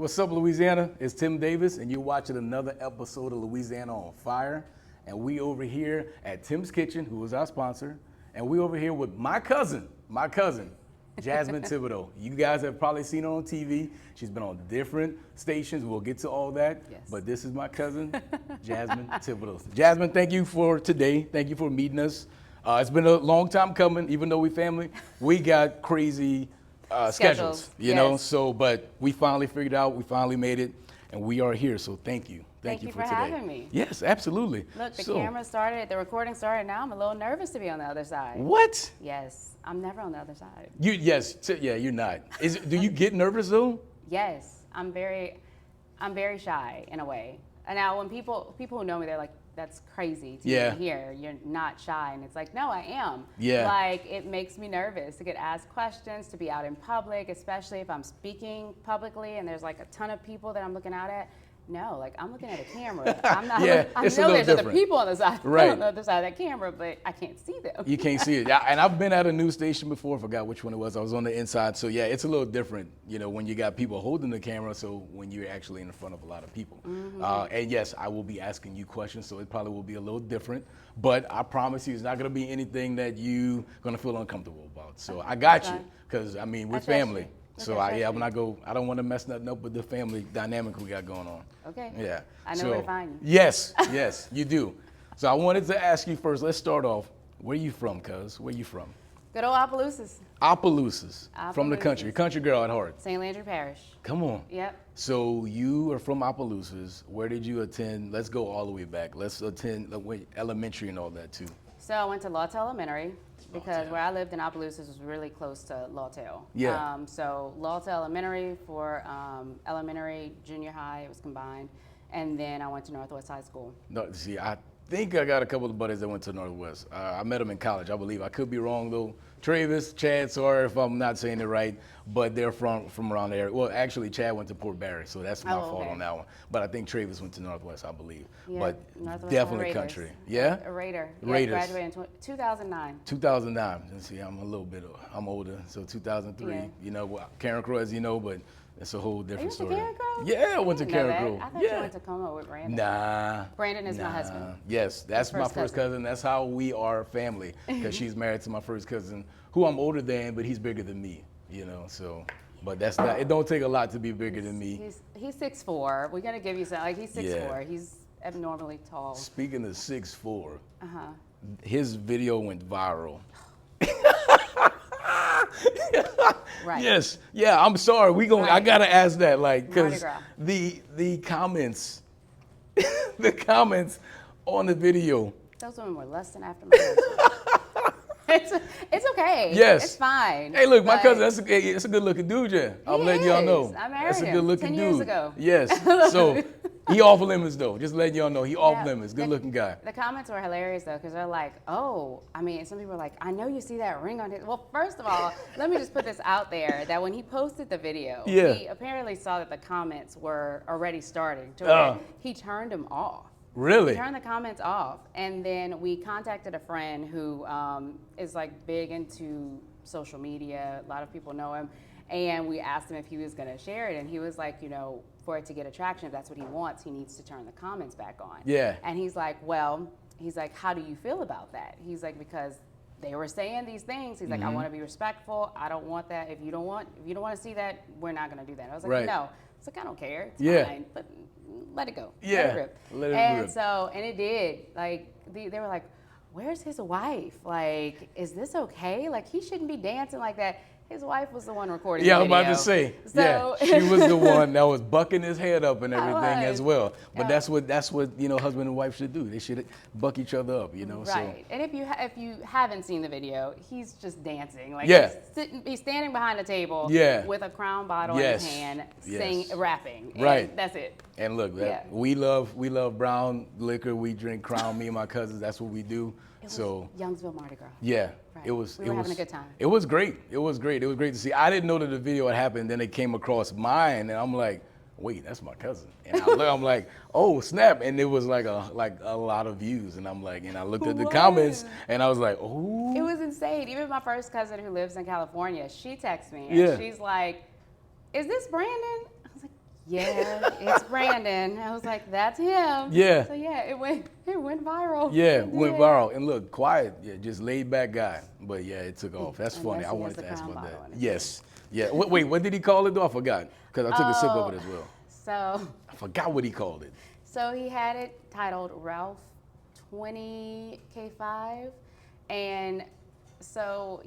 What's up, Louisiana? It's Tim Davis, and you're watching another episode of Louisiana on Fire. And we over here at Tim's Kitchen, who is our sponsor, and we over here with my cousin, Jazmin Thibodeaux. You guys have probably seen her on TV. She's been on different stations. We'll get to all that. Yes. But this is my cousin, Jazmin Thibodeaux. Jazmin, thank you for today. Thank you for meeting us. It's been a long time coming, even though we family. We got crazy schedules, you know. So, but we finally figured out. We finally made it, and we are here. So, thank you. Thank you for today. having me. Yes, absolutely. Look, the camera started, the recording started. Now I'm a little nervous to be on the other side. What? Yes, I'm never on the other side. You're not. Do you get nervous though? Yes, I'm very shy in a way. And now when people who know me, they're like, "That's crazy to be here. You're not shy," and it's like, no, I am. Yeah. Like it makes me nervous to get asked questions, to be out in public, especially if I'm speaking publicly and there's like a ton of people that I'm looking out at. No, like I'm looking at a camera. I'm not. I know there's other people on the side, on the other side of that camera, but I can't see them. You can't see it. And I've been at a news station before. I forgot which one it was. I was on the inside. So yeah, it's a little different, you know, when you got people holding the camera. So when you're actually in front of a lot of people. Mm-hmm. And yes, I will be asking you questions. So it probably will be a little different. But I promise you, it's not going to be anything that you're going to feel uncomfortable about. So I got you, because I mean, we're family. So I don't want to mess nothing up with the family dynamic we got going on. Okay. Yeah. I know where to find you. Yes, yes, you do. So I wanted to ask you first. Let's start off. Where you from, cuz? Where you from? Good old Opelousas. Opelousas. From the country girl at heart. St. Landry Parish. Come on. Yep. So you are from Opelousas. Where did you attend? Let's go all the way back. Let's attend elementary and all that too. So I went to Lawtell Elementary because where I lived in Opelousas was really close to Lawtell. Yeah. So Lawtell Elementary for elementary, junior high, it was combined. And then I went to Northwest High School. No, see, I think I got a couple of buddies that went to Northwest. I met them in college, I believe. I could be wrong though. Travis, Chad, sorry if I'm not saying it right, but they're from around the area. Well, actually, Chad went to Port Barry, so that's my fault on that one. But I think Travis went to Northwest, I believe. Yeah, but Northwest definitely country. Yeah? A Raider. Raiders. Yeah, graduated in 2009. 2009. See, I'm older. So 2003. Yeah. You know, Karen Crow, as you know, but it's a whole different story. You went to Karen Crow? Yeah, I went to Karen Crow. I thought you went to Como with Brandon. Nah. Brandon is my husband. Yes, that's my first cousin. That's how we are family, because she's married to my first cousin, who I'm older than, but he's bigger than me, you know, so. But that's not, it don't take a lot to be bigger than me. He's 6'4". We're gonna give you some, like he's 6'4". Yeah. He's abnormally tall. Speaking of 6'4", his video went viral. Right. Yes. Yeah, I'm sorry. I gotta ask that, like, because the comments, the comments on the video. Those women were lusting after my husband. It's okay. Yes. It's fine. Hey, look, my cousin, that's a good looking dude, yeah. I'm letting y'all know. I married that's a good looking 10 dude. years ago. Yes. So he off limits though. Just letting y'all know he off limits. Good looking guy. The comments were hilarious though, because they're like, oh, I mean, some people are like, I know you see that ring on his. Well, first of all, let me just put this out there that when he posted the video, he apparently saw that the comments were already starting to where he turned them off. Really? He turned the comments off, and then we contacted a friend who is like big into social media. A lot of people know him, and we asked him if he was going to share it, and he was like, you know, for it to get attraction, if that's what he wants, he needs to turn the comments back on. Yeah. And he's like, well, how do you feel about that? He's like, because they were saying these things. He's like, I want to be respectful. I don't want that. If you don't want to see that, we're not going to do that. I was like, no. It's like, I don't care. It's fine, but let it go. Yeah. Let it rip. Let it rip. So, and it did. Like, they were like, where's his wife? Like, is this okay? Like, he shouldn't be dancing like that. His wife was the one recording the video. I was about to say. So, yeah, she was the one that was bucking his head up and everything as well. But that's what you know, husband and wife should do. They should buck each other up, you know. Right. So. And if you haven't seen the video, he's just dancing. Like he's standing behind a table with a Crown bottle in his hand, rapping. Right. That's it. And look, we love brown liquor. We drink Crown. Me and my cousins. That's what we do. It was Youngsville Mardi Gras. Yeah. Right. We were having a good time. It was great. It was great to see. I didn't know that the video had happened. Then it came across mine, and I'm like, wait, that's my cousin. And I'm like, oh snap! And it was like a lot of views, and I'm like, and I looked at the comments, and I was like, oh. It was insane. Even my first cousin who lives in California, she texted me, and she's like, is this Brandon? I was like, Yeah, it's Brandon. I was like, that's him. Yeah. So yeah, it went viral. Yeah, It went did. viral. And look, quiet, yeah, just laid back guy. But yeah, it took off. That's funny. Unless I he has wanted the to ask crown about bottle that. in his Yes. Yeah. Wait, what did he call it though? I forgot. Because I took a sip of it as well. So I forgot what he called it. So he had it titled Ralph 20K5. And so,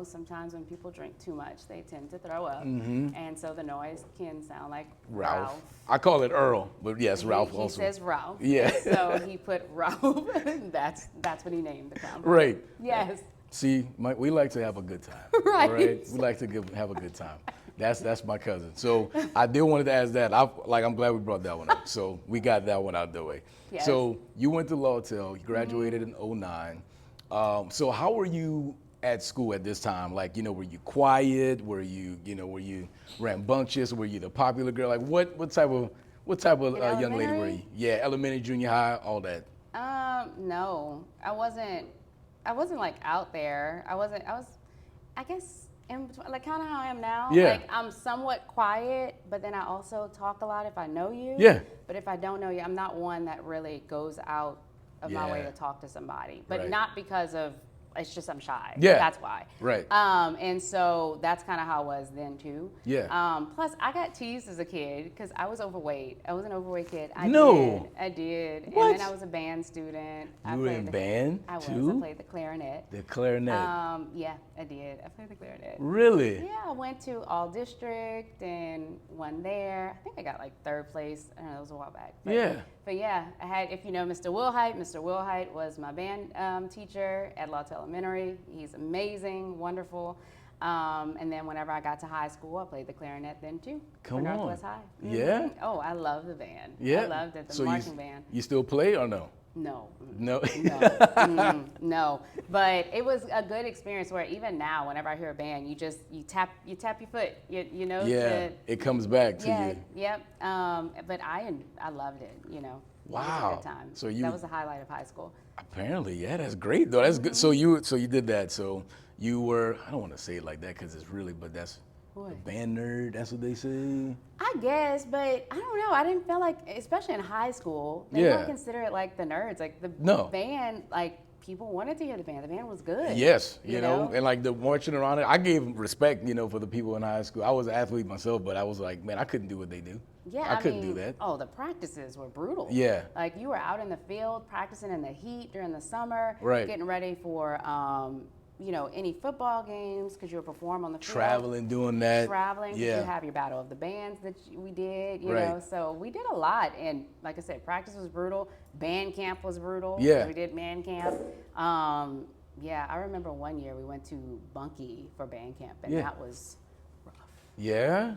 sometimes when people drink too much, they tend to throw up. And so the noise can sound like Ralph. I call it Earl, but yes, Ralph He also. says Ralph. Yeah. So he put Ralph. That's what he named the crown. Right. Yes. See, we like to have a good time. Right. We like to have a good time. That's my cousin. So I did wanted to ask that. I'm glad we brought that one up. So we got that one out the way. Yes. So you went to Lawtell. You graduated in 2009. So how were you at school at this time? Like, were you quiet? Were you rambunctious? Were you the popular girl? Like, what type of young lady were you? Yeah, elementary, junior high, all that. No, I wasn't like out there. I was, I guess, in between, like kind of how I am now. Yeah. Like I'm somewhat quiet, but then I also talk a lot if I know you. Yeah. But if I don't know you, I'm not one that really goes out of my way Yeah. to talk to somebody. But Right. not because of, it's just I'm shy. Yeah. That's why. Right. And so that's kind of how I was then too. Yeah. Plus, I got teased as a kid because I was overweight. I was an overweight kid. No. I did. What? And then I was a band student. You were in band I was. too? I played the clarinet. The clarinet. Yeah, I did. I played the clarinet. Really? Yeah, I went to all district and won there. I think I got like third place. I don't know, it was a while back. Yeah. But yeah, I had, if you know Mr. Mr. Wilhite was my band teacher at Lawtell Elementary. He's amazing, wonderful. And then whenever I got to high school, I played the clarinet then too. Come for on. Northwest High. Yeah? Oh, I love the band. Yeah. I loved it, the So marching band. You still play or no? No. No. No. No. But it was a good experience where even now, whenever I hear a band, you tap your foot, you know. Yeah, it comes back to you. Yep. But I loved it, Wow. It was a good time. So that was the highlight of high school. Apparently, yeah, that's great though. That's good. So you did that. So you were, I don't want to say it like that because it's really, but that's What? a band nerd. That's what they say. I guess, but I don't know. I didn't feel like, especially in high school, they Yeah. don't consider it like the nerds. Like the No. band, like people wanted to hear the band. The band was good. Yes, you know, know? and like the marching around it, I gave respect, for the people in high school. I was an athlete myself, but I was like, man, I couldn't do what they do. Yeah, I couldn't do that. Oh, the practices were brutal. Yeah. Like you were out in the field practicing in the heat during the summer, Right. getting ready for, any football games because you would perform on the field. Traveling, doing that. Traveling. 'Cause Yeah. You have your battle of the bands that we did, Right. So we did a lot. And like I said, practice was brutal. Band camp was brutal. Yeah. We did band camp. Yeah, I remember one year we went to Bunkie for band camp, and Yeah. that was rough. Yeah. Rough.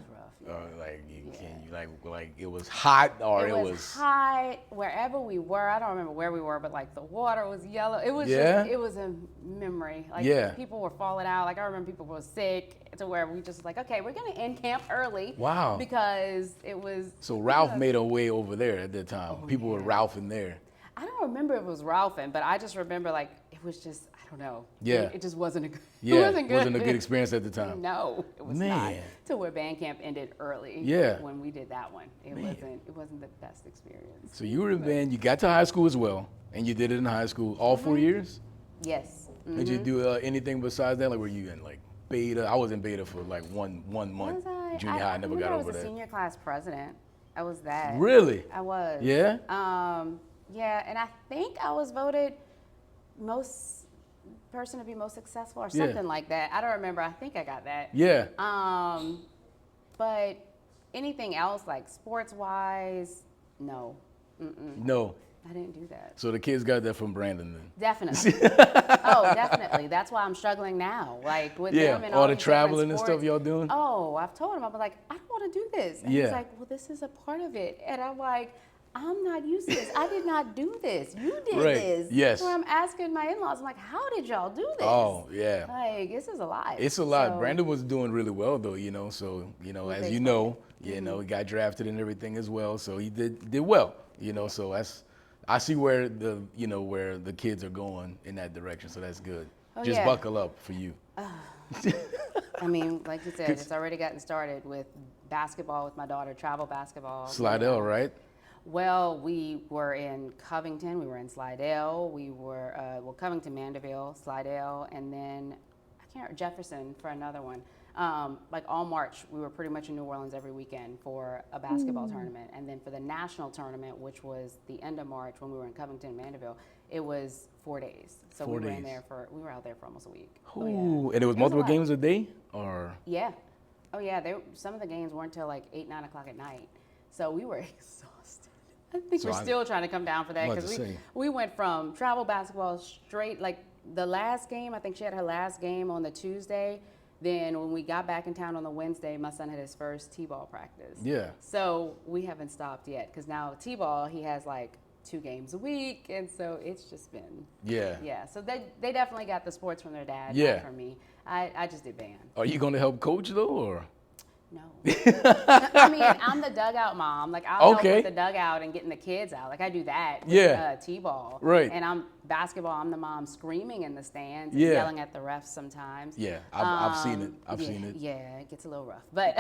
Yeah. Like Yeah. can you like it was hot or It was hot wherever we were. I don't remember where we were, but like the water was yellow. It was Yeah? just, it was a memory. Like Yeah. people were falling out. Like I remember people were sick to where we just like, okay, we're gonna end camp early. Wow. Because it was. So Ralph made a way over there at that time. Oh, People were Ralphing there. I don't remember if it was Ralphing, but I just remember like it was just, I don't know. Yeah. It just wasn't a good. Yeah, It wasn't good. wasn't a good experience at the time. No, it was not. Man. To where band camp ended early. Yeah. When we did that one, it wasn't the best experience. So you were in band. You got to high school as well, and you did it in high school all 4 years. Yes. Did you do anything besides that? Like, were you in like beta? I was in beta for like one month. Was I? Junior high, I never got over I was a that. senior class president. I was that. Really? I was. Yeah? Yeah, and I think I was voted most person to be most successful or something like that. I don't remember. I think I got that. Yeah. But anything else like sports wise, no. No. I didn't do that. So the kids got that from Brandon then. Definitely. Oh, definitely. That's why I'm struggling now. Like with them and all the these different traveling and stuff sports. y'all doing. Oh, I've told him, I'm like, I don't want to do this. And Yeah. he's like, well, this is a part of it. And I'm like, I'm not used to this. I did not do this. You did Right. this. Yes. So I'm asking my in-laws, I'm like, how did y'all do this? Oh, yeah. Like, this is a lot. It's a lot. So- Brandon was doing really well though, So, as big you know, he got drafted and everything as well. So he did well, So I see where the kids are going in that direction. So that's good. Oh, Just yeah. buckle up for you. I mean, like you said, it's already gotten started with basketball with my daughter, travel basketball. Slidell, right? Well, we were in Covington, we were in Slidell, we were, Covington, Mandeville, Slidell, and then, Jefferson for another one. Like all March, we were pretty much in New Orleans every weekend for a basketball tournament. And then for the national tournament, which was the end of March when we were in Covington, Mandeville, it was 4 days. So we were out there for almost a week. Ooh, and it was multiple games a day, or? Yeah. Oh yeah, some of the games weren't until like 8, 9 o'clock at night. So we were exhausted. I think we're still trying to come down for that because we went from travel basketball straight, like the last game, I think she had her last game on the Tuesday. Then when we got back in town on the Wednesday, my son had his first T-ball practice. Yeah. So we haven't stopped yet because now T-ball, he has like 2 games a week. And so it's just been. Yeah. Yeah. So they definitely got the sports from their dad, not from me. I just did band. Are you going to help coach though, or? No. I mean, I'm the dugout mom. Like, I'll help with the dugout and getting the kids out. Like, I do that with T-ball. Right. And I'm basketball. I'm the mom screaming in the stands and yelling at the refs sometimes. Yeah, I've seen it. I've seen it. Yeah, it gets a little rough. But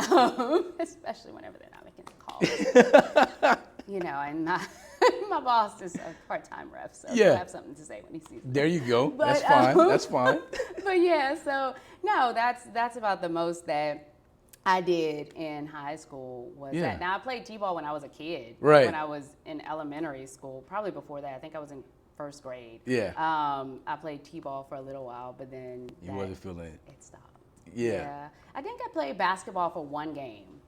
especially whenever they're not making calls. You know, and my boss is a part-time ref, so he'll have something to say when he sees me. There you go. But, that's fine. That's fine. But yeah, so no, that's about the most that I did in high school was that. Now, I played T-ball when I was a kid. Right. When I was in elementary school. Probably before that. I think I was in first grade. Yeah. I played T-ball for a little while, but then you wasn't feeling it. It stopped. Yeah. I think I played basketball for 1 game.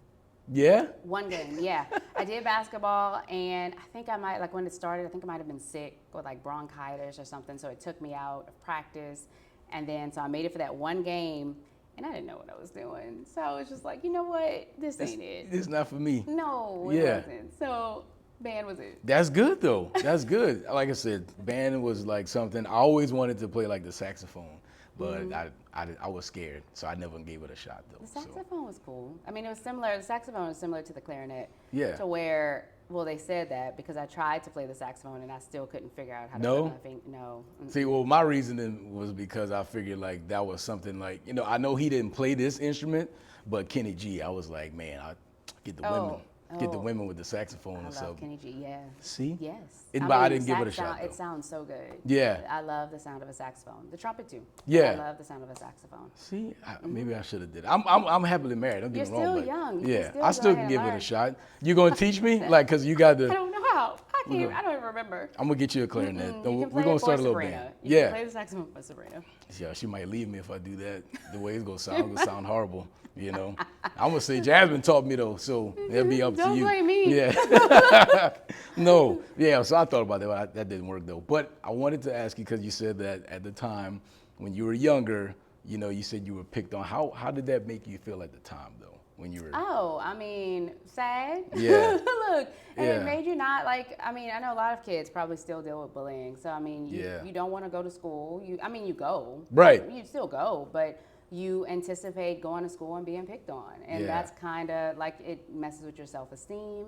Yeah? 1 game, yeah. I did basketball, and I think I might, like when it started, I think I might have been sick with like bronchitis or something, so it took me out of practice. And then, so I made it for that 1 game. And I didn't know what I was doing. So I was just like, you know what? This ain't it. It's not for me. No, it wasn't. So band was it. That's good, though. That's good. Like I said, band was like something. I always wanted to play like the saxophone, but I was scared. So I never gave it a shot, though. The saxophone was cool. I mean, it was similar. The saxophone was similar to the clarinet. Yeah. To where, well, they said that because I tried to play the saxophone and I still couldn't figure out how to play my finger. No. See, well, my reasoning was because I figured like that was something like, you know, I know he didn't play this instrument, but Kenny G, I was like, man, I get the women. Get the women with the saxophone and stuff. Kenny G, yeah. See? Yes. But I didn't give it a shot, though. It sounds so good. Yeah. I love the sound of a saxophone. The trumpet, too. Yeah. I love the sound of a saxophone. See? Maybe I should have did it. I'm happily married. Don't get me wrong. You're still young. Yeah. I still can give it a shot. You going to teach me? Like, because you got the... I don't know how. I don't even remember. I'm going to get you a clarinette. We're going to start a little band. You can play the saxophone for Sabrina. Yeah, she might leave me if I do that. The way it's going to sound horrible. You know, I'm gonna say Jazmin taught me though, so it'll be up to you. Don't blame me. Yeah. No. Yeah. So I thought about that, but that didn't work though. But I wanted to ask you because you said that at the time when you were younger, you know, you said you were picked on. How did that make you feel at the time though, when you were? Oh, I mean, sad. Yeah. Look, and it made you not like. I mean, I know a lot of kids probably still deal with bullying. So I mean, you don't want to go to school. You go. Right. You still go, but you anticipate going to school and being picked on. And that's kind of like it messes with your self-esteem.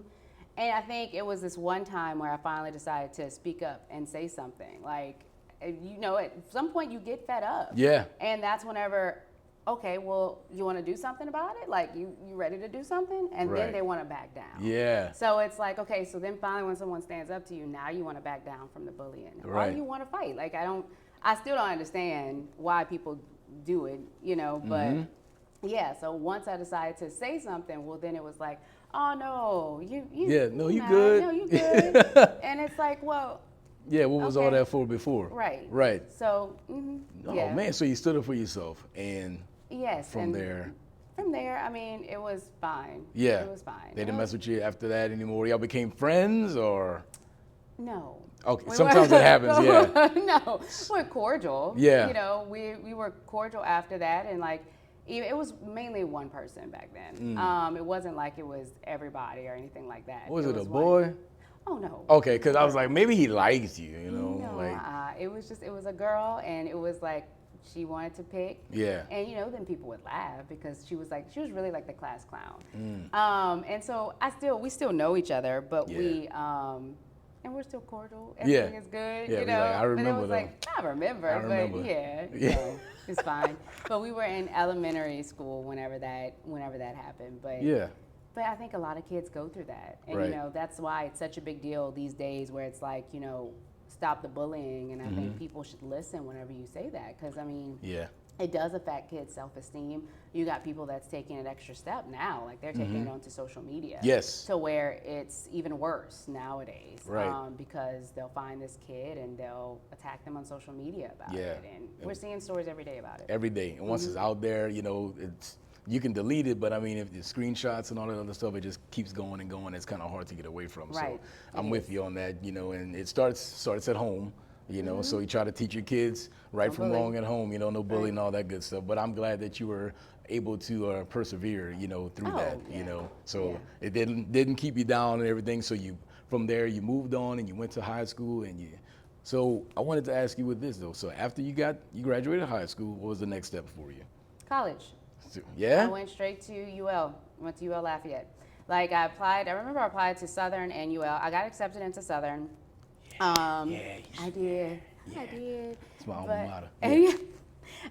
And I think it was this one time where I finally decided to speak up and say something. Like, you know, at some point you get fed up. Yeah. And that's whenever, okay, well, you want to do something about it? Like, you ready to do something? And then they want to back down. Yeah. So it's like, okay, so then finally when someone stands up to you, now you want to back down from the bullying. Or you want to fight. Like, I still don't understand why people do it, you know, but so once I decided to say something, well, then it was like, oh no, you good. No, you good. And it's like, well, yeah, what was all that for before? Right. So, man, so you stood up for yourself, and from there, I mean, it was fine. Yeah, it was fine. They didn't mess with you after that anymore. Y'all became friends, or? No. Okay, sometimes that happens, No, we're cordial. Yeah. You know, we were cordial after that, and like, it was mainly one person back then. It wasn't like it was everybody or anything like that. Was it a boy? Oh, no. Okay, because I was like, maybe he likes you, you know? No, it was a girl, and it was like, she wanted to pick. Yeah. And, you know, then people would laugh because she was really like the class clown. And so we still know each other, but and we're still cordial. Yeah. Everything is good, Yeah, you be know. like, I remember but it was though. like, I remember. But yeah, you know, it's fine. But we were in elementary school whenever that happened. But Yeah. But I think a lot of kids go through that, and Right. you know that's why it's such a big deal these days, where it's like, you know, stop the bullying, and I think people should listen whenever you say that, because I mean, Yeah. it does affect kids' self-esteem. You got people that's taking an extra step now, like they're taking it onto social media. Yes. To where it's even worse nowadays. Right. Because they'll find this kid and they'll attack them on social media about Yeah. it. And we're seeing stories every day about it. Every day. And once it's out there, you know, you can delete it, but I mean, if the screenshots and all that other stuff, it just keeps going and going. It's kind of hard to get away from. Right. So I'm with you on that, you know, and it starts at home, you know, so you try to teach your kids right No from bully. wrong at home, you know, no bullying and all that good stuff. But I'm glad that you were able to persevere, you know, through that, you yeah. know. So Yeah. it didn't keep you down and everything. So from there you moved on and you went to high school so I wanted to ask you with this though. So after you graduated high school, what was the next step for you? College. Yeah? I went straight to UL. Went to UL Lafayette. Like I remember I applied to Southern and UL. I got accepted into Southern. I did. I did. It's my alma mater. And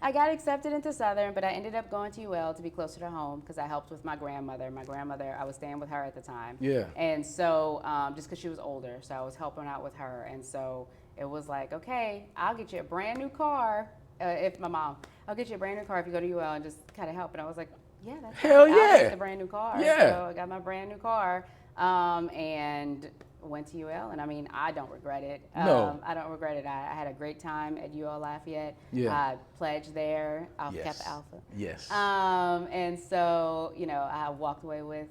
I got accepted into Southern, but I ended up going to UL to be closer to home because I helped with my grandmother. My grandmother, I was staying with her at the time. Yeah. And so, just because she was older, so I was helping out with her. And so it was like, okay, I'll get you a brand new car. I'll get you a brand new car if you go to UL and just kind of help. And I was like, yeah, that's Hell fine. yeah. I'll get the brand new car. Yeah. So I got my brand new car and went to UL. And I mean, I don't regret it. No. I don't regret it. I had a great time at UL Lafayette. Yeah. I pledged there, Alpha Yes. Kappa Alpha. Yes. And so, you know, I walked away with,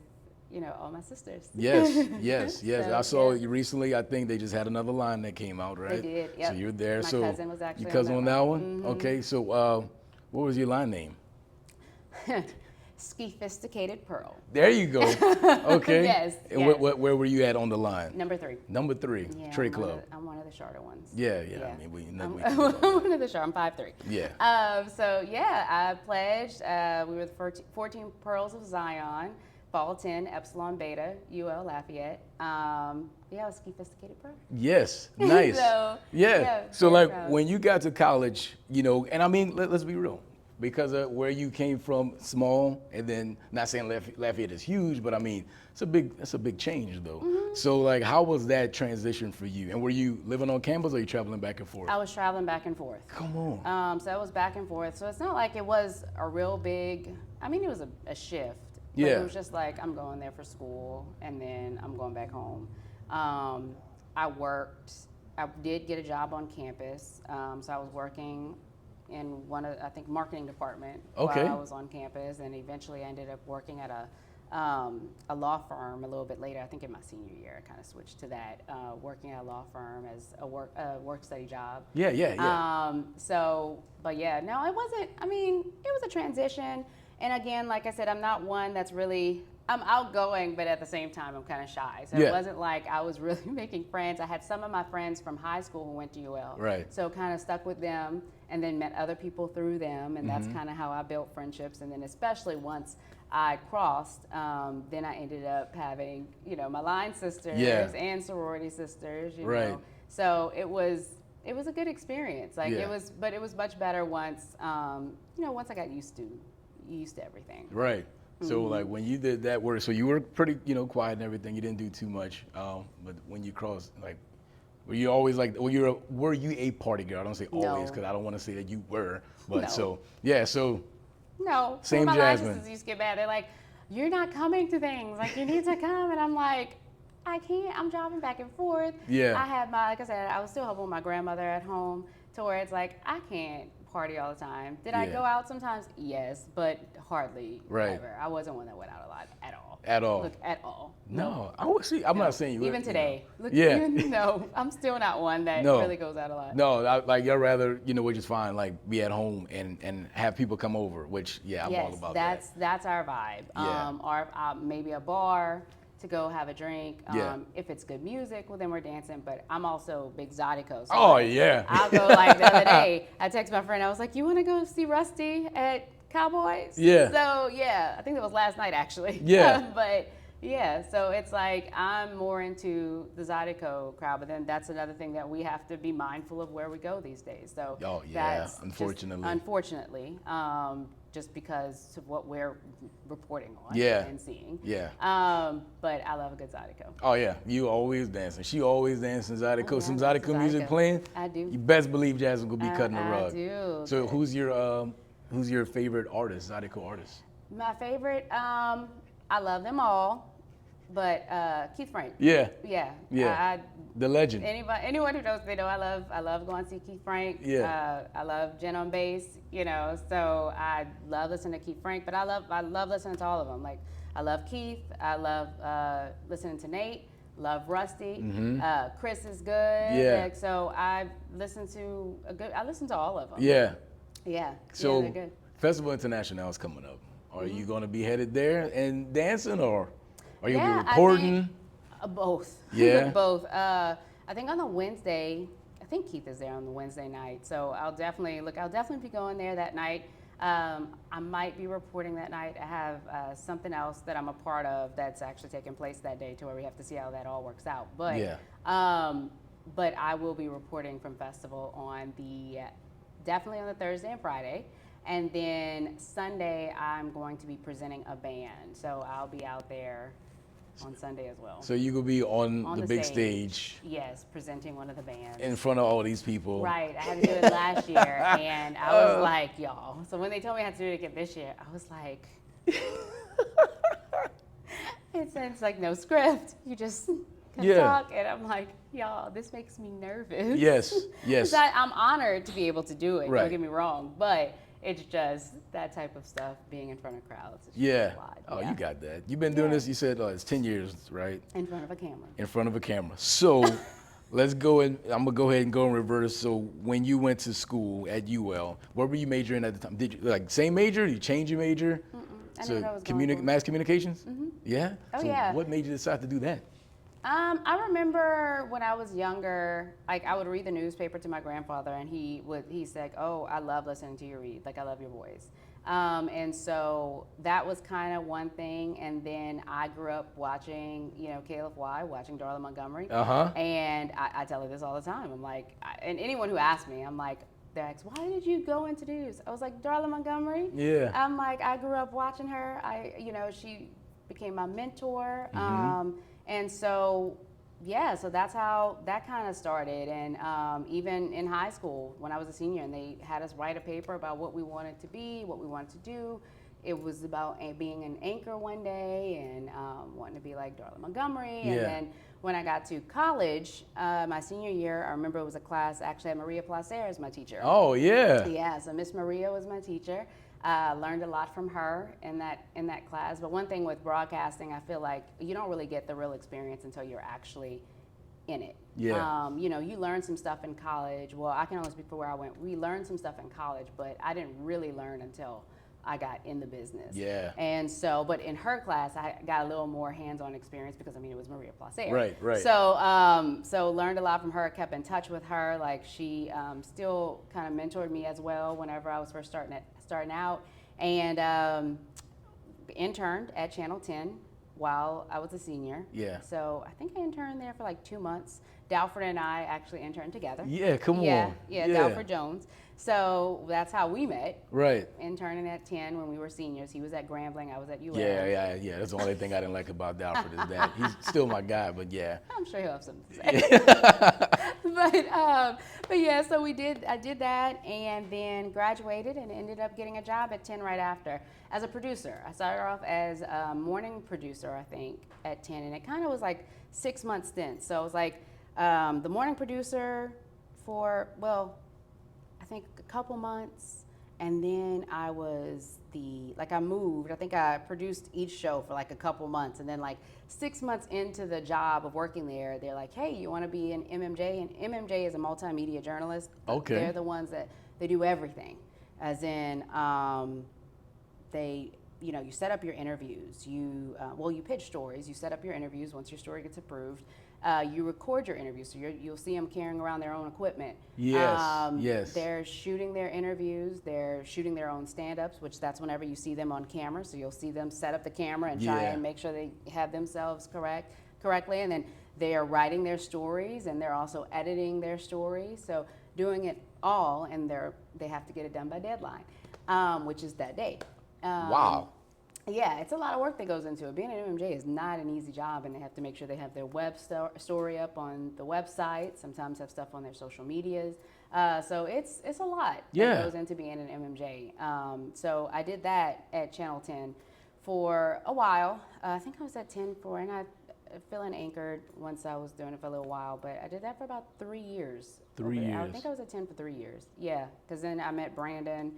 you know, all my sisters. Yes. So, I saw yeah. you recently. I think they just had another line that came out, right? They did, yep. So you're there. My so cousin was actually your cousin on on that that line. one. Okay. So what was your line name? Sophisticated Pearl. There you go. Okay. Yes, And yes. where were you at on the line? Number 3. Number 3. Yeah, Trade Club. I'm one of the shorter ones. Yeah. I mean, I'm we can do about one of the short. I'm 5'3". Yeah. So yeah, I pledged. We were the 14 Pearls of Zion, Fall 10, Epsilon Beta, UL Lafayette. I was Sophisticated Pearl. Yes. Nice. So, yeah. So very like proud. when you got to college, you know, and I mean, let's be real. Because of where you came from, small, and then not saying Lafayette is huge, but I mean that's a big change though. So like, how was that transition for you? And were you living on campus or you traveling back and forth? I was traveling back and forth. Come on. So I was back and forth. So it's not like it was a real big. I mean, it was a shift. But Yeah. It was just like I'm going there for school and then I'm going back home. I worked. I did get a job on campus. So I was working in marketing department Okay. while I was on campus, and eventually I ended up working at a law firm a little bit later. I think in my senior year, I kind of switched to that, working at a law firm as a work study job. Yeah. But yeah, no, it wasn't. I mean, it was a transition, and again, like I said, I'm not one that's really. I'm outgoing, but at the same time, I'm kind of shy. So Yeah. it wasn't like I was really making friends. I had some of my friends from high school who went to UL. Right. So kind of stuck with them and then met other people through them. And that's Mm-hmm. kind of how I built friendships. And then especially once I crossed, then I ended up having, you know, my line sisters Yeah. and sorority sisters, you Right. know. So it was a good experience. Like Yeah. but it was much better once, you know, once I got used to everything. Right. So like when you did that work, so you were pretty, you know, quiet and everything. You didn't do too much. But when you crossed, like, were you always like, were you a party girl? I don't say always No. because I don't want to say that you were. But No. so yeah. So No. Same my Jazmin. line sisters used to get mad. They're like, "You're not coming to things. Like, you need to come." And I'm like, "I can't. I'm driving back and forth." Yeah. I had like I said, I was still helping my grandmother at home to where it's like, I can't party all the time. Did I Yeah. go out sometimes? Yes, but hardly Right. ever. I wasn't one that went out a lot at all. At all. Look, at all. No, I would see. I'm not saying you. Even today. Look, Yeah. no, I'm still not one that No. really goes out a lot. No, like you'd rather, you know, which is fine, like be at home and have people come over, which I'm all Yes, about that's our vibe. Yeah. Or maybe a bar to go have a drink. Yeah. If it's good music, well then we're dancing. But I'm also big zydeco. So Oh yeah. I'll go like the other day. I text my friend. I was like, "You want to go see Rusty at Cowboys?" Yeah. So yeah, I think it was last night actually. Yeah. But Yeah, so it's like I'm more into the zydeco crowd, but then that's another thing that we have to be mindful of where we go these days. So Oh yeah, that's unfortunately. just because of what we're reporting on Yeah. and seeing. Yeah. But I love a good zydeco. Oh yeah, you always dancing. She always dancing zydeco. Oh, yeah, Some that's zydeco music zydeco. playing. I do. You best believe Jazmin will be cutting the I rug. do. So who's your favorite artist, zydeco artist? My favorite, I love them all, but Keith Frank. Yeah. Yeah. Yeah. The legend. Anyone who knows, they know I love going to see Keith Frank. Yeah. I love Jen on bass, you know, so I love listening to Keith Frank, but I love listening to all of them. Like, I love Keith, I love listening to Nate, love Rusty, Chris is good. Yeah. Like, so I listen to all of them. Yeah. Yeah. So yeah, they're good. Festival International is coming up. Are you going to be headed there and dancing, or are you going to be I reporting? think, both. Yeah. Both. I think on the Wednesday, I think Keith is there on the Wednesday night, so I'll definitely be going there that night. I might be reporting that night. I have something else that I'm a part of that's actually taking place that day, to where we have to see how that all works out. But but I will be reporting from festival on definitely on the Thursday and Friday. And then Sunday, I'm going to be presenting a band. So I'll be out there on Sunday as well. So you could be on the big stage. Yes, presenting one of the bands. In front of all these people. Right. I had to do it last year, and I was like, y'all. So when they told me I had to do it again this year, I was like, it's like no script. You just talk, and I'm like, y'all, this makes me nervous. Yes, yes. I'm honored to be able to do it. Right. Don't get me wrong, but it's just that type of stuff, being in front of crowds. It's Yeah. just a lot. Oh, you got that. You've been doing this, you said it's 10 years, right? In front of a camera. In front of a camera. So let's go I'm going to go ahead and go in reverse. So when you went to school at UL, what were you majoring at the time? Did you, same major? Did you change your major? I knew what I was going for. Mass communications? Yeah? Oh, so yeah. What made you decide to do that? I remember when I was younger, like I would read the newspaper to my grandfather, and he said, "Oh, I love listening to you read. Like, I love your voice." And so that was kind of one thing. And then I grew up watching, KLFY, watching Darla Montgomery. And I tell her this all the time. I'm like, and anyone who asks me, I'm like, they ask, why did you go into news? I was like, Darla Montgomery. Yeah. I'm like, I grew up watching her. She became my mentor. And so, so that's how that kind of started. And even in high school, when I was a senior, and they had us write a paper about what we wanted to be, what we wanted to do. It was about being an anchor one day and wanting to be like Darla Montgomery. Yeah. And then when I got to college, my senior year, I remember it was a class, actually had Maria Placer as my teacher. Oh, yeah. Yeah, so Miss Maria was my teacher. Learned a lot from her in that class. But one thing with broadcasting, I feel like you don't really get the real experience until you're actually in it. Yeah. You learn some stuff in college. Well, I can only speak for where I went. We learned some stuff in college, but I didn't really learn until I got in the business. Yeah. And so, but in her class, I got a little more hands-on experience because, it was Maria Placer. Right. So learned a lot from her, kept in touch with her. Like, she still kind of mentored me as well whenever I was first starting out. And interned at Channel 10 while I was a senior. Yeah. So I think I interned there for like 2 months. Dalford and I actually interned together. Yeah, come on. Yeah, Dalford Jones. So that's how we met. Right. Interning at 10 when we were seniors. He was at Grambling, I was at UL. Yeah. That's the only thing I didn't like about Dalford is that he's still my guy, but yeah. I'm sure he'll have something to say. But yeah, so I did that, and then graduated and ended up getting a job at 10 right after as a producer. I started off as a morning producer, I think, at 10, and it kind of was like 6 month stint. So it was like the morning producer for, I think a couple months, and then I was I moved. I think I produced each show for like a couple months, and then like 6 months into the job of working there, they're like, hey, you want to be an MMJ? And MMJ is a multimedia journalist. Okay. They're the ones that they do everything, as in you set up your interviews. You pitch stories. You set up your interviews once your story gets approved. You record your interviews, so you'll see them carrying around their own equipment. Yes, yes. They're shooting their interviews. They're shooting their own stand-ups, which that's whenever you see them on camera. So you'll see them set up the camera and try and make sure they have themselves correctly. And then they are writing their stories, and they're also editing their stories. So doing it all, and they have to get it done by deadline, which is that day. Wow. Yeah, it's a lot of work that goes into it. Being an MMJ is not an easy job, and they have to make sure they have their web story up on the website. Sometimes have stuff on their social medias. So it's a lot that goes into being an MMJ. So I did that at Channel 10 for a while. I think I was at 10 and I feeling anchored once I was doing it for a little while. But I did that for about 3 years. 3 years. I think I was at 10 for 3 years. Yeah, because then I met Brandon.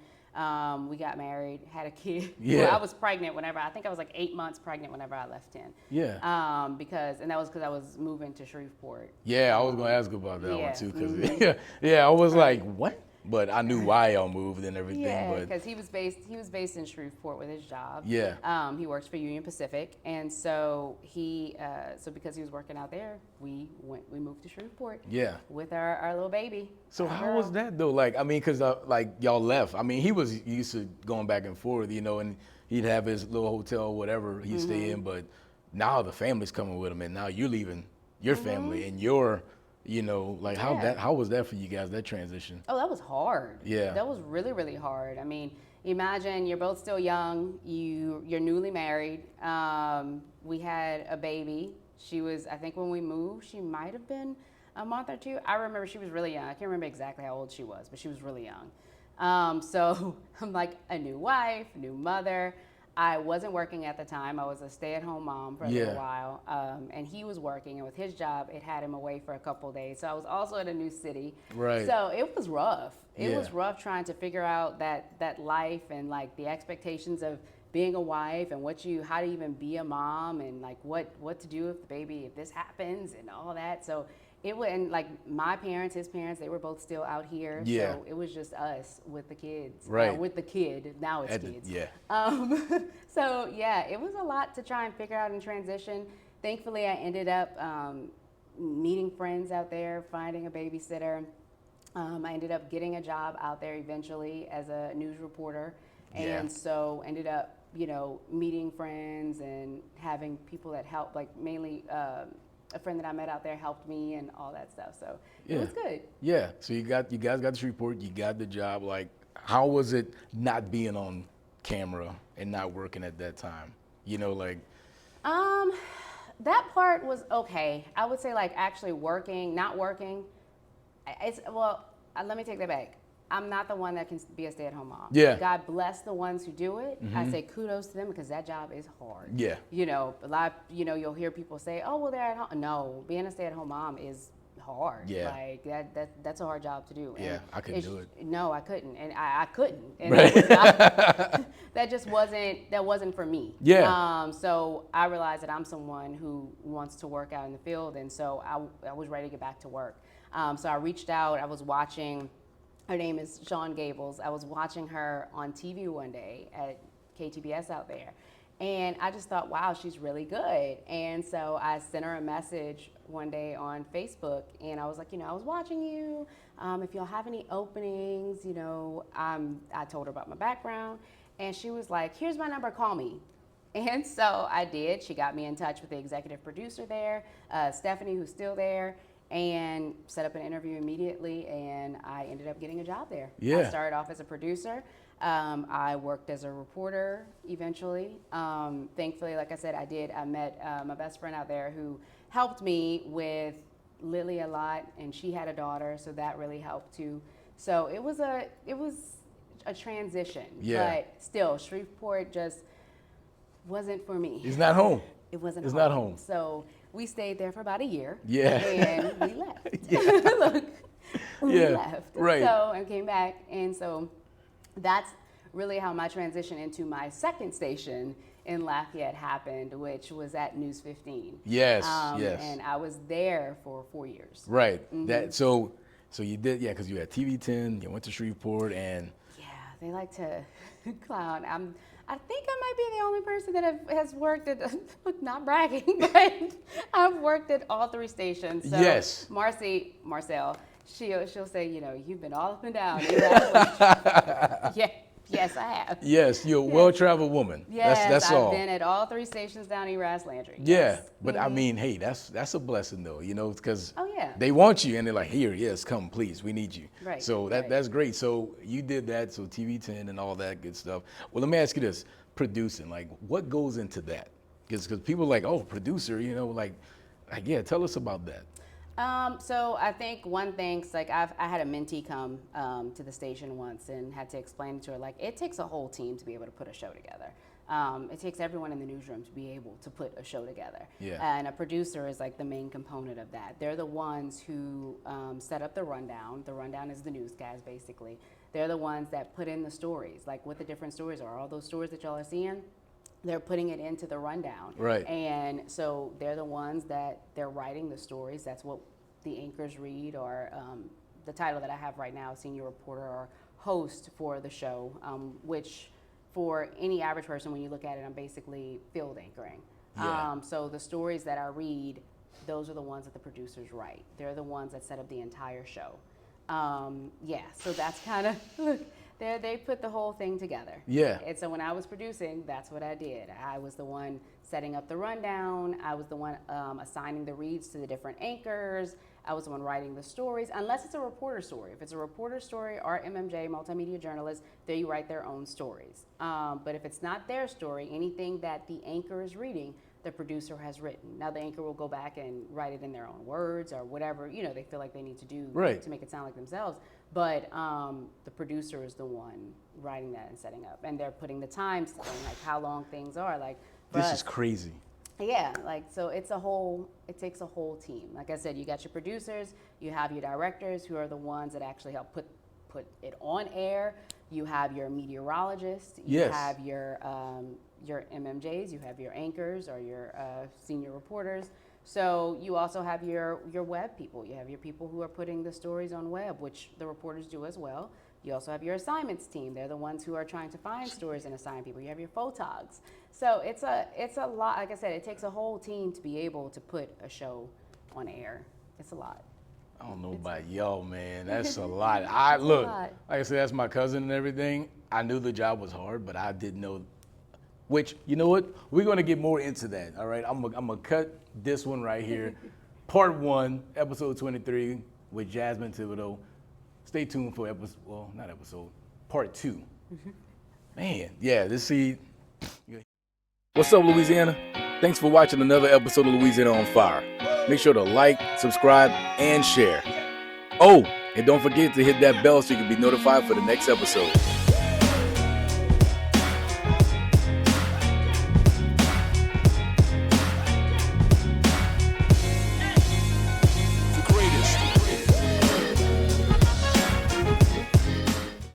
We got married, had a kid. Yeah. Well, I was pregnant I think I was like 8 months pregnant whenever I left 10. Yeah. That was because I was moving to Shreveport. Yeah, I was going to ask about that one too. Cause I was like, what? But I knew why y'all moved and everything. Yeah, because he was based in Shreveport with his job. Yeah. He works for Union Pacific, and so because he was working out there, we moved to Shreveport. Yeah. With our little baby. So how was that though? Like, I mean, because like y'all left. I mean, he was used to going back and forth, and he'd have his little hotel, or whatever he'd stay in. But now the family's coming with him, and now you're leaving your family and your. How was that for you guys, that transition? Oh, that was hard. Yeah. That was really, really hard. I mean, imagine you're both still young, you're newly married. We had a baby. She was, I think when we moved, she might have been a month or two. I remember she was really young. I can't remember exactly how old she was, but she was really young. So I'm like a new wife, new mother. I wasn't working at the time. I was a stay-at-home mom for a little while, and he was working, and with his job, it had him away for a couple of days. So I was also in a new city. Right. So it was rough. It was rough trying to figure out that life and like the expectations of being a wife and how to even be a mom and like what to do if this happens and all that. So it was, and like my parents, his parents, they were both still out here. Yeah. So it was just us with the kids. Right. With the kid. Now it's kids. Yeah. So yeah, it was a lot to try and figure out in transition. Thankfully, I ended up meeting friends out there, finding a babysitter. I ended up getting a job out there eventually as a news reporter. And so ended up, meeting friends and having people that helped, like mainly a friend that I met out there helped me and all that stuff. So it was good. Yeah. So you guys got the Shreveport, you got the job. Like, how was it not being on camera and not working at that time? That part was okay. I would say like actually working, not working. Let me take that back. I'm not the one that can be a stay-at-home mom. Yeah. God bless the ones who do it. I say kudos to them because that job is hard. Yeah. A lot, you'll hear people say, oh, well, they're at home. No, being a stay-at-home mom is hard. Yeah. Like that's a hard job to do. Yeah, I couldn't do it. No, I couldn't. And I couldn't. And right. that just wasn't for me. Yeah. So I realized that I'm someone who wants to work out in the field. And so I was ready to get back to work. So I reached out, I was watching. Her name is Sean Gables. I was watching her on TV one day at KTBS out there. And I just thought, wow, she's really good. And so I sent her a message one day on Facebook. And I was like, I was watching you. If y'all have any openings, I told her about my background. And she was like, here's my number, call me. And so I did. She got me in touch with the executive producer there, Stephanie, who's still there. And set up an interview immediately, and I ended up getting a job there. Yeah. I started off as a producer. I worked as a reporter eventually. Thankfully, like I said, I met my best friend out there who helped me with Lily a lot, and she had a daughter, so that really helped too. So it was a transition. Yeah. But still, Shreveport just wasn't for me. It's not home. It wasn't It's home. not home. So we stayed there for about a year. Yeah. And we left. Yeah. We left. Right. And came back. And so that's really how my transition into my second station in Lafayette happened, which was at News 15. Yes. And I was there for 4 years. Right. So you did, because you had TV 10, you went to Shreveport, and yeah, they like to clown. I think I might be the only person that has worked at, not bragging, but I've worked at all 3 stations. So Yes. Marcel, she'll say, you know, you've been all up and down. Yeah. Yes, I have. Yes, you're a well-traveled woman. Yes, that's all. I've been at all 3 stations down Eras Landry. Yeah, Yes. but I mean, hey, that's a blessing though, you know, because Oh, yeah. they want you and they're like, here, yes, come, please, we need you. Right, So right. that's great. So you did that, so TV10 and all that good stuff. Well, let me ask you this: producing, like, what goes into that? Because people are like, oh, producer, you know, like, yeah, tell us about that. So I think one thing, like I had a mentee come to the station once and had to explain to her, like, it takes a whole team to be able to put a show together. It takes everyone in the newsroom to be able to put a show together. Yeah. And a producer is like the main component of that. They're the ones who set up the rundown. The rundown is the newscast, basically. They're the ones that put in the stories, like what the different stories are. All those stories that y'all are seeing, they're putting it into the rundown. Right. And so they're the ones that they're writing the stories. That's what the anchors read, or the title that I have right now, senior reporter or host for the show, which for any average person, when you look at it, I'm basically field anchoring. Yeah. So the stories that I read, those are the ones that the producers write. They're the ones that set up the entire show. Yeah, so that's kind of, look, they put the whole thing together. Yeah. And so when I was producing, that's what I did. I was the one setting up the rundown. I was the one assigning the reads to the different anchors. I was the one writing the stories, unless it's a reporter story. If it's a reporter story or MMJ, multimedia journalists, they write their own stories. But if it's not their story, anything that the anchor is reading, the producer has written. Now the anchor will go back and write it in their own words or whatever, you know, they feel like they need to do Right. to make it sound like themselves. But the producer is the one writing that and setting up. And they're putting the time stamp, like how long things are. Like for This us, is crazy. yeah, like, so it takes a whole team. Like I said, you got your producers, you have your directors who are the ones that actually help put it on air. You have your meteorologists, you Yes. have your MMJs, you have your anchors or your senior reporters. So you also have your web people. You have your people who are putting the stories on web, which the reporters do as well. You also have your assignments team. They're the ones who are trying to find stories and assign people. You have your photogs. So it's a lot. Like I said, it takes a whole team to be able to put a show on air. It's a lot. I don't know about y'all, man. That's a lot. Look, lot. like I said, that's my cousin and everything. I knew the job was hard, but I didn't know. Which, you know what? We're gonna get more into that. All right, I'm gonna cut this one right here, part 1, episode 23 with Jazmin Thibodeaux. Stay tuned for part 2. Man, yeah, What's up, Louisiana? Thanks for watching another episode of Louisiana on Fire. Make sure to like, subscribe, and share. Oh, and don't forget to hit that bell so you can be notified for the next episode.